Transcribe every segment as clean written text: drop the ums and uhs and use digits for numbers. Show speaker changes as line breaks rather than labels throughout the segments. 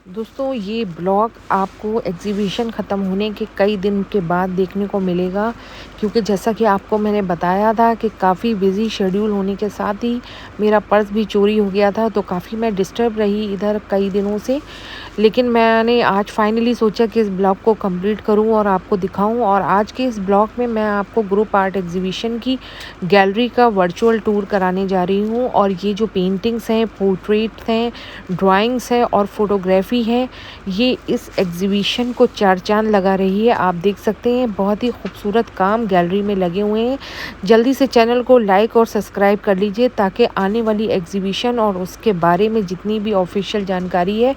दोस्तों ये ब्लॉग आपको एग्ज़िबिशन ख़त्म होने के कई दिन के बाद देखने को मिलेगा, क्योंकि जैसा कि आपको मैंने बताया था कि काफ़ी बिज़ी शेड्यूल होने के साथ ही मेरा पर्स भी चोरी हो गया था, तो काफ़ी मैं डिस्टर्ब रही इधर कई दिनों से। लेकिन मैंने आज फाइनली सोचा कि इस ब्लॉग को कंप्लीट करूं और आपको दिखाऊं। और आज के इस ब्लॉग में मैं आपको ग्रुप आर्ट एग्जीबिशन की गैलरी का वर्चुअल टूर कराने जा रही हूं। और ये जो पेंटिंग्स हैं, पोर्ट्रेट हैं, ड्राइंग्स हैं और फोटोग्राफी है, ये इस एग्जीबिशन को चार चांद लगा रही है। आप देख सकते हैं बहुत ही खूबसूरत काम गैलरी में लगे हुए हैं। जल्दी से चैनल को लाइक और सब्सक्राइब कर लीजिए ताकि आने वाली एग्जीबिशन और उसके बारे में जितनी भी ऑफिशियल जानकारी है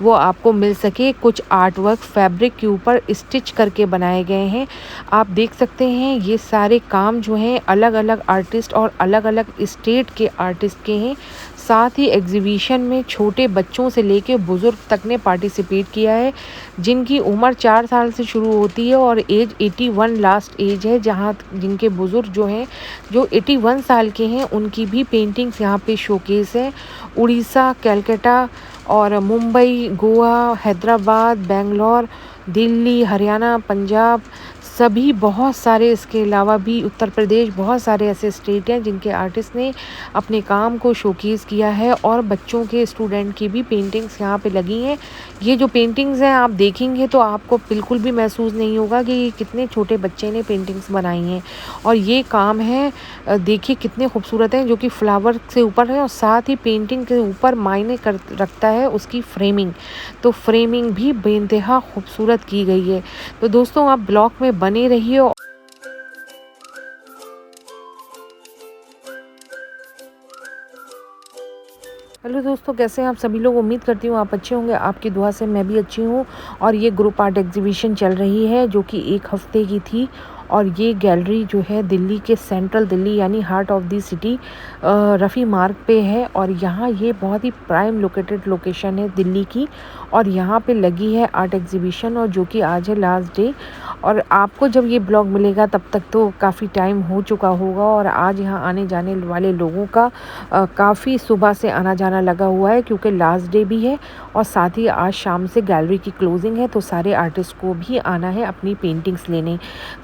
वो आपको मिल सके। कुछ आर्ट वर्क फैब्रिक के ऊपर स्टिच करके बनाए गए हैं। आप देख सकते हैं ये सारे काम जो हैं अलग अलग आर्टिस्ट और अलग अलग स्टेट के आर्टिस्ट के हैं। साथ ही एग्जीबिशन में छोटे बच्चों से लेके बुज़ुर्ग तक ने पार्टिसिपेट किया है, जिनकी उम्र 4 साल से शुरू होती है और एज 81 लास्ट एज है। जहां जिनके बुज़ुर्ग जो हैं जो 81 साल के हैं उनकी भी पेंटिंग्स यहाँ पे शोकेस है। उड़ीसा, कलकत्ता और मुंबई, गोवा, हैदराबाद, बेंगलोर, दिल्ली, हरियाणा, पंजाब, सभी बहुत सारे, इसके अलावा भी उत्तर प्रदेश, बहुत सारे ऐसे स्टेट हैं जिनके आर्टिस्ट ने अपने काम को शोकेस किया है। और बच्चों के, स्टूडेंट की भी पेंटिंग्स यहाँ पे लगी हैं। ये जो पेंटिंग्स हैं आप देखेंगे तो आपको बिल्कुल भी महसूस नहीं होगा कि ये कितने छोटे बच्चे ने पेंटिंग्स बनाई हैं। और ये काम है, देखिए कितने खूबसूरत हैं, जो कि फ्लावर से ऊपर है और साथ ही पेंटिंग के ऊपर मायने कर रखता है उसकी फ्रेमिंग। तो फ्रेमिंग भी बेइंतहा खूबसूरत की गई है। तो दोस्तों आप ब्लॉग में बने रहिए। हेलो दोस्तों, कैसे हैं आप सभी लोग। उम्मीद करती हूँ आप अच्छे होंगे। आपकी दुआ से मैं भी अच्छी हूँ। और ये ग्रुप आर्ट एग्जीबिशन चल रही है जो कि 1 हफ्ते की थी। और ये गैलरी जो है दिल्ली के सेंट्रल दिल्ली यानी heart of the city Rafi मार्ग पे है। और यहाँ ये बहुत ही प्राइम लोकेटेड लोकेशन है दिल्ली की। और यहाँ पे लगी है आर्ट एग्जीबिशन, और जो कि आज है लास्ट डे। और आपको जब ये ब्लॉग मिलेगा तब तक तो काफ़ी टाइम हो चुका होगा। और आज यहाँ आने जाने वाले लोगों का काफ़ी सुबह से आना जाना लगा हुआ है, क्योंकि लास्ट डे भी है और साथ ही आज शाम से गैलरी की क्लोजिंग है। तो सारे आर्टिस्ट को भी आना है अपनी पेंटिंग्स लेने।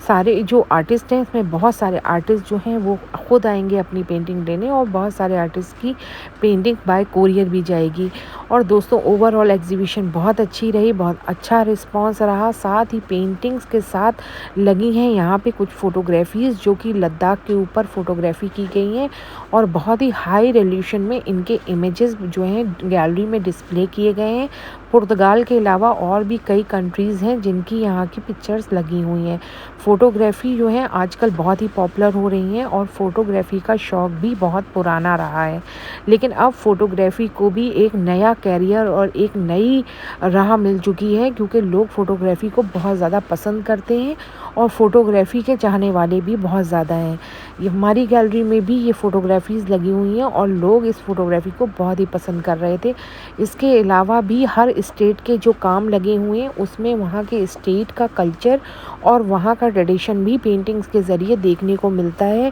सारे जो आर्टिस्ट हैं इसमें बहुत सारे आर्टिस्ट जो हैं वो खुद आएंगे अपनी पेंटिंग लेने, और बहुत सारे आर्टिस्ट की पेंटिंग बाय कोरियर भी जाएगी। और दोस्तों ओवरऑल एग्जीबिशन बहुत अच्छी रही, बहुत अच्छा रिस्पांस रहा। साथ ही पेंटिंग्स के साथ लगी हैं यहाँ पे कुछ फोटोग्राफीज़ जो कि लद्दाख के ऊपर फोटोग्राफी की गई हैं। और बहुत ही हाई रेजोल्यूशन में इनके इमेजेस जो हैं गैलरी में डिस्प्ले किए गए हैं। पुर्तगाल के अलावा और भी कई कंट्रीज़ हैं जिनकी यहाँ की पिक्चर्स लगी हुई हैं। फ़ोटोग्राफ़ी जो है आजकल बहुत ही पॉपुलर हो रही हैं, और फ़ोटोग्राफ़ी का शौक़ भी बहुत पुराना रहा है। लेकिन अब फ़ोटोग्राफ़ी को भी एक नया कैरियर और एक नई राह मिल चुकी है, क्योंकि लोग फ़ोटोग्राफ़ी को बहुत ज़्यादा पसंद करते हैं और फ़ोटोग्राफ़ी के चाहने वाले भी बहुत ज़्यादा हैं। ये हमारी गैलरी में भी ये फ़ोटोग्राफ़ीज़ लगी हुई हैं और लोग इस फ़ोटोग्राफ़ी को बहुत ही पसंद कर रहे थे। इसके अलावा भी हर स्टेट के जो काम लगे हुए हैं उसमें वहाँ के स्टेट का कल्चर और वहाँ का ट्रेडिशन भी पेंटिंग्स के ज़रिए देखने को मिलता है।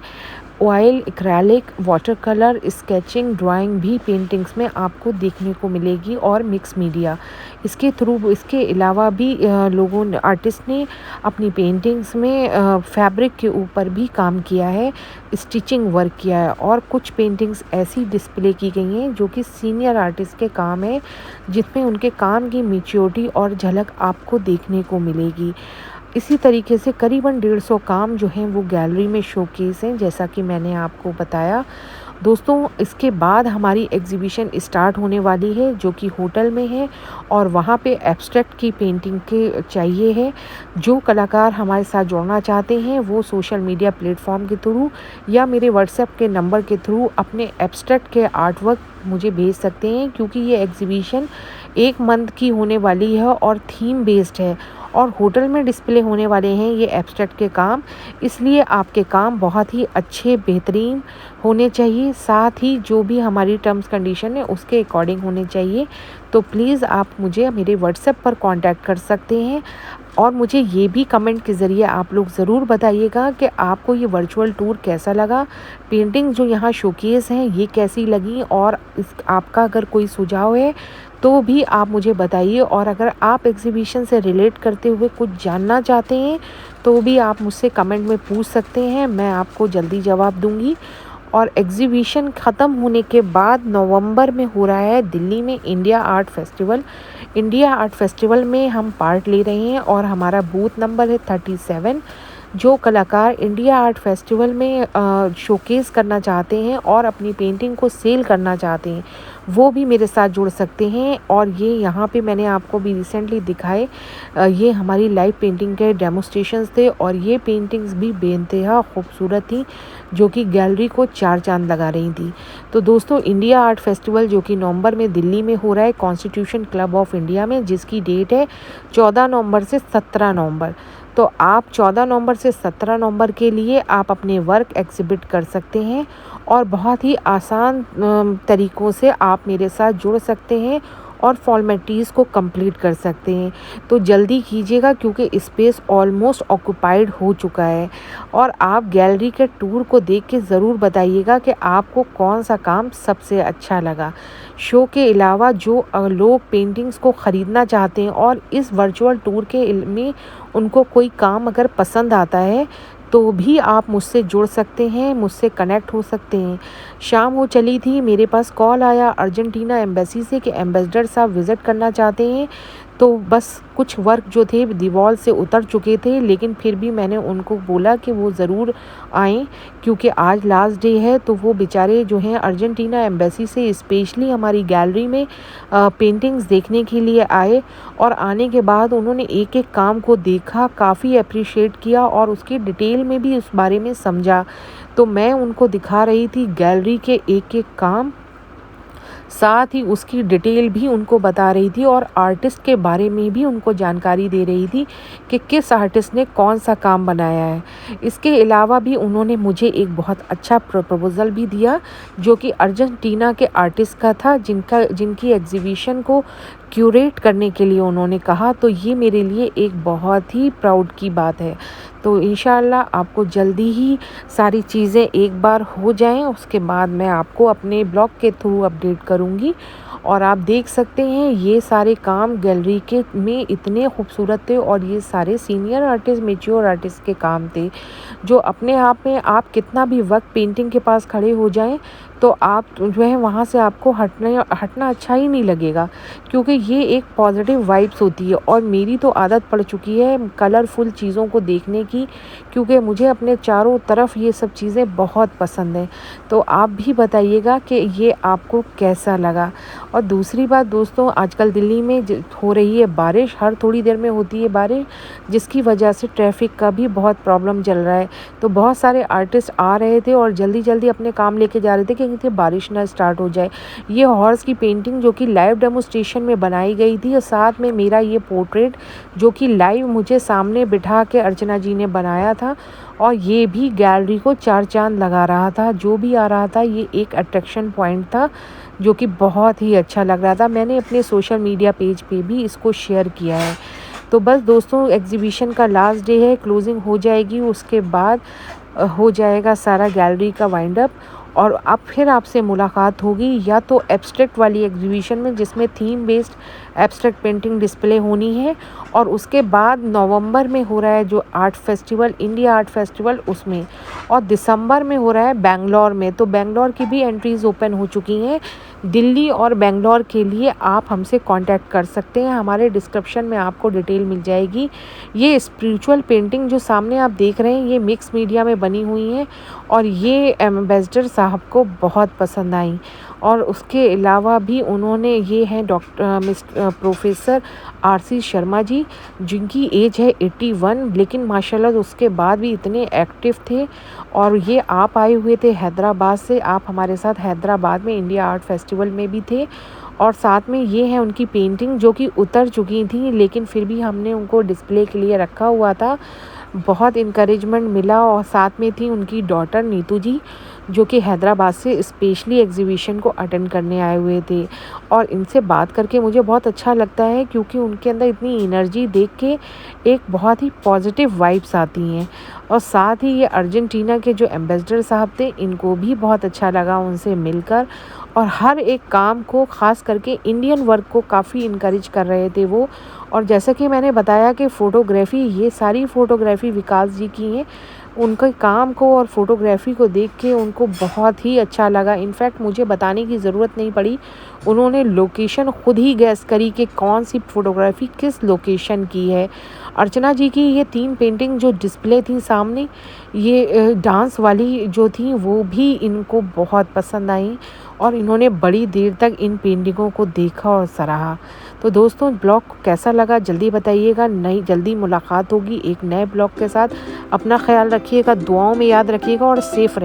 Oil, acrylic, water colour, sketching, drawing भी पेंटिंग्स में आपको देखने को मिलेगी, और मिक्स मीडिया इसके थ्रू। इसके अलावा भी लोगों ने, आर्टिस्ट ने अपनी पेंटिंग्स में फैब्रिक के ऊपर भी काम किया है, स्टिचिंग वर्क किया है। और कुछ पेंटिंग्स ऐसी डिस्प्ले की गई हैं जो कि सीनियर आर्टिस्ट के काम है, जिसमें उनके काम की मैच्योरिटी और झलक आपको देखने को मिलेगी। इसी तरीके से करीबन 150 काम जो हैं वो गैलरी में शोकेस हैं, जैसा कि मैंने आपको बताया। दोस्तों इसके बाद हमारी एग्जीबिशन स्टार्ट होने वाली है, जो कि होटल में है, और वहाँ पे एब्स्ट्रैक्ट की पेंटिंग के चाहिए है। जो कलाकार हमारे साथ जुड़ना चाहते हैं वो सोशल मीडिया प्लेटफॉर्म के थ्रू या मेरे व्हाट्सएप के नंबर के थ्रू अपने एब्स्ट्रैक्ट के आर्ट वर्क मुझे भेज सकते हैं, क्योंकि ये एग्जीबिशन 1 मंथ की होने वाली है और थीम बेस्ड है, और होटल में डिस्प्ले होने वाले हैं ये एब्स्ट्रैक्ट के काम। इसलिए आपके काम बहुत ही अच्छे, बेहतरीन होने चाहिए। साथ ही जो भी हमारी टर्म्स कंडीशन है उसके अकॉर्डिंग होने चाहिए। तो प्लीज़ आप मुझे मेरे व्हाट्सएप पर कांटेक्ट कर सकते हैं। और मुझे ये भी कमेंट के ज़रिए आप लोग ज़रूर बताइएगा कि आपको ये वर्चुअल टूर कैसा लगा, पेंटिंग जो यहाँ शोकेस हैं ये कैसी लगी, और इस आपका अगर कोई सुझाव है तो भी आप मुझे बताइए। और अगर आप एग्ज़िबिशन से रिलेट करते हुए कुछ जानना चाहते हैं तो भी आप मुझसे कमेंट में पूछ सकते हैं, मैं आपको जल्दी जवाब दूँगी। और एग्ज़िबिशन ख़त्म होने के बाद नवंबर में हो रहा है दिल्ली में India art festival. India art festival में हम पार्ट ले रहे हैं और हमारा बूथ नंबर है 37। जो कलाकार इंडिया आर्ट फेस्टिवल में शोकेस करना चाहते हैं और अपनी पेंटिंग को सेल करना चाहते हैं, वो भी मेरे साथ जुड़ सकते हैं। और ये यहाँ पे मैंने आपको भी रिसेंटली दिखाए, ये हमारी लाइव पेंटिंग के डेमोस्ट्रेशंस थे और ये पेंटिंग्स भी बेइंतहा खूबसूरत थी, जो कि गैलरी को चार चांद लगा रही थी। तो दोस्तों, इंडिया आर्ट फेस्टिवल जो कि नवंबर में दिल्ली में हो रहा है कॉन्स्टिट्यूशन क्लब ऑफ इंडिया में, जिसकी डेट है 14 नवंबर से 17 नवंबर। तो आप 14 नवंबर से 17 नवंबर के लिए आप अपने वर्क एग्ज़िबिट कर सकते हैं और बहुत ही आसान तरीक़ों से आप मेरे साथ जुड़ सकते हैं और फॉर्मेलिटीज़ को कंप्लीट कर सकते हैं। तो जल्दी कीजिएगा क्योंकि स्पेस ऑलमोस्ट ऑक्यूपाइड हो चुका है। और आप गैलरी के टूर को देख के ज़रूर बताइएगा कि आपको कौन सा काम सबसे अच्छा लगा। शो के अलावा जो लोग पेंटिंग्स को ख़रीदना चाहते हैं और इस वर्चुअल टूर के में उनको कोई काम अगर पसंद आता है तो भी आप मुझसे जुड़ सकते हैं, मुझसे कनेक्ट हो सकते हैं। शाम हो चली थी, मेरे पास कॉल आया अर्जेंटीना एम्बेसी से कि एम्बेसडर साहब विज़िट करना चाहते हैं। तो बस कुछ वर्क जो थे दीवार से उतर चुके थे, लेकिन फिर भी मैंने उनको बोला कि वो ज़रूर आएँ क्योंकि आज लास्ट डे है। तो वो बेचारे जो हैं अर्जेंटीना एम्बेसी से स्पेशली हमारी गैलरी में पेंटिंग्स देखने के लिए आए और आने के बाद उन्होंने एक-एक काम को देखा, काफ़ी एप्रिशिएट किया और उसकी डिटेल में भी उस बारे में समझा। तो मैं उनको दिखा रही थी गैलरी के एक-एक काम, साथ ही उसकी डिटेल भी उनको बता रही थी और आर्टिस्ट के बारे में भी उनको जानकारी दे रही थी कि किस आर्टिस्ट ने कौन सा काम बनाया है। इसके अलावा भी उन्होंने मुझे एक बहुत अच्छा प्रपोज़ल भी दिया जो कि अर्जेंटीना के आर्टिस्ट का था, जिनकी एग्ज़िबिशन को क्यूरेट करने के लिए उन्होंने कहा। तो ये मेरे लिए एक बहुत ही प्राउड की बात है। तो इंशाअल्लाह आपको जल्दी ही सारी चीज़ें एक बार हो जाएं, उसके बाद मैं आपको अपने ब्लॉग के थ्रू अपडेट करूंगी। और आप देख सकते हैं ये सारे काम गैलरी के में इतने खूबसूरत थे और ये सारे सीनियर आर्टिस्ट, मैच्योर आर्टिस्ट के काम थे, जो अपने आप में आप कितना भी वक्त पेंटिंग के पास खड़े हो जाएं तो आप जो है वहाँ से आपको हटना अच्छा ही नहीं लगेगा, क्योंकि ये एक पॉजिटिव वाइब्स होती है। और मेरी तो आदत पड़ चुकी है कलरफुल चीज़ों को देखने की, क्योंकि मुझे अपने चारों तरफ ये सब चीज़ें बहुत पसंद हैं। तो आप भी बताइएगा कि ये आपको कैसा लगा। और दूसरी बात दोस्तों, आजकल दिल्ली में हो रही है बारिश, हर थोड़ी देर में होती है बारिश, जिसकी वजह से ट्रैफिक का भी बहुत प्रॉब्लम चल रहा है। तो बहुत सारे आर्टिस्ट आ रहे थे और जल्दी जल्दी अपने काम लेके जा रहे थे कि कहीं बारिश ना स्टार्ट हो जाए। ये हॉर्स की पेंटिंग जो कि लाइव डेमोस्ट्रेशन में बनाई गई थी, और साथ में मेरा ये पोर्ट्रेट जो कि लाइव मुझे सामने बिठा के अर्चना जी ने बनाया था, और ये भी गैलरी को चार चांद लगा रहा था। जो भी आ रहा था ये एक अट्रैक्शन पॉइंट था जो कि बहुत ही अच्छा लग रहा था। मैंने अपने सोशल मीडिया पेज पे भी इसको शेयर किया है। तो बस दोस्तों, एग्ज़िबिशन का लास्ट डे है, क्लोजिंग हो जाएगी, उसके बाद हो जाएगा सारा गैलरी का वाइंड अप। और अब फिर आपसे मुलाकात होगी या तो एब्स्ट्रैक्ट वाली एग्जीबिशन में, जिसमें theme based abstract painting display होनी है, और उसके बाद नवंबर में हो रहा है जो art festival, India art festival, उसमें, और दिसंबर में हो रहा है बेंगलोर में। तो बेंगलोर की भी एंट्रीज़ ओपन हो चुकी हैं। दिल्ली और बेंगलोर के लिए आप हमसे कांटेक्ट कर सकते हैं, हमारे डिस्क्रिप्शन में आपको डिटेल मिल जाएगी। ये स्पिरिचुअल पेंटिंग जो सामने आप देख रहे हैं ये मिक्स मीडिया में बनी हुई हैं और ये एम्बेसडर साहब को बहुत पसंद आई। और उसके अलावा भी उन्होंने, ये हैं प्रोफेसर आरसी शर्मा जी, जिनकी एज है 81, लेकिन माशाल्लाह उसके बाद भी इतने एक्टिव थे। और ये आप आए हुए थे हैदराबाद से, आप हमारे साथ हैदराबाद में इंडिया आर्ट फेस्टिवल में भी थे। और साथ में ये है उनकी पेंटिंग जो कि उतर चुकी थी, लेकिन फिर भी हमने उनको डिस्प्ले के लिए रखा हुआ था। बहुत इनकरेजमेंट मिला। और साथ में थी उनकी डॉटर नीतू जी, जो कि हैदराबाद से स्पेशली एग्जीबिशन को अटेंड करने आए हुए थे। और इनसे बात करके मुझे बहुत अच्छा लगता है, क्योंकि उनके अंदर इतनी एनर्जी देख के एक बहुत ही पॉजिटिव वाइब्स आती हैं। और साथ ही ये अर्जेंटीना के जो एम्बेसडर साहब थे, इनको भी बहुत अच्छा लगा उनसे मिलकर। और हर एक काम को, ख़ास करके इंडियन वर्क को काफ़ी इनकरेज कर रहे थे वो। और जैसा कि मैंने बताया कि फ़ोटोग्राफ़ी, ये सारी फ़ोटोग्राफ़ी विकास जी की हैं। उनके काम को और फ़ोटोग्राफ़ी को देख के उनको बहुत ही अच्छा लगा। इनफैक्ट मुझे बताने की ज़रूरत नहीं पड़ी, उन्होंने लोकेशन खुद ही गैस करी कि कौन सी फ़ोटोग्राफ़ी किस लोकेशन की है। अर्चना जी की ये 3 पेंटिंग जो डिस्प्ले थी सामने, ये डांस वाली जो थी वो भी इनको बहुत पसंद आई और इन्होंने बड़ी देर तक इन पेंटिंगों को देखा और सराहा। तो दोस्तों, ब्लॉग कैसा लगा जल्दी बताइएगा। नई जल्दी मुलाकात होगी एक नए ब्लॉग के साथ। अपना ख्याल रखिएगा, दुआओं में याद रखिएगा और सेफ रहिए।